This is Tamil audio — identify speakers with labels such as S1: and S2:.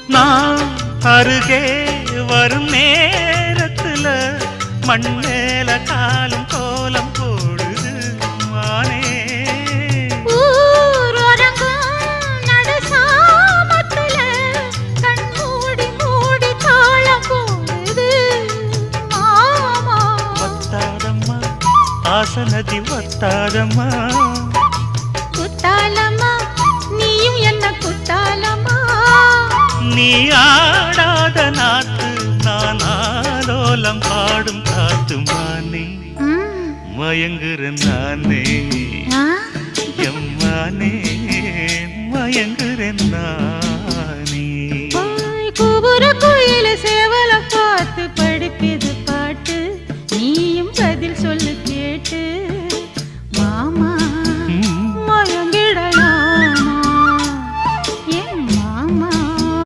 S1: நான் அருகே வரும் நேரத்துல மண்ணேல காலும் கோலம் போடுது மானே. ஆசனதி வத்தாதம்மா
S2: குத்தாலம்மா நீயும் என்ன குத்தாலம்மா.
S1: நீ ஆடாத நாத்து நான் ஆலோலம் பாடும் காத்து மானே. மயங்குறேன் நானே எம்மானே மயங்குறேன் நான்.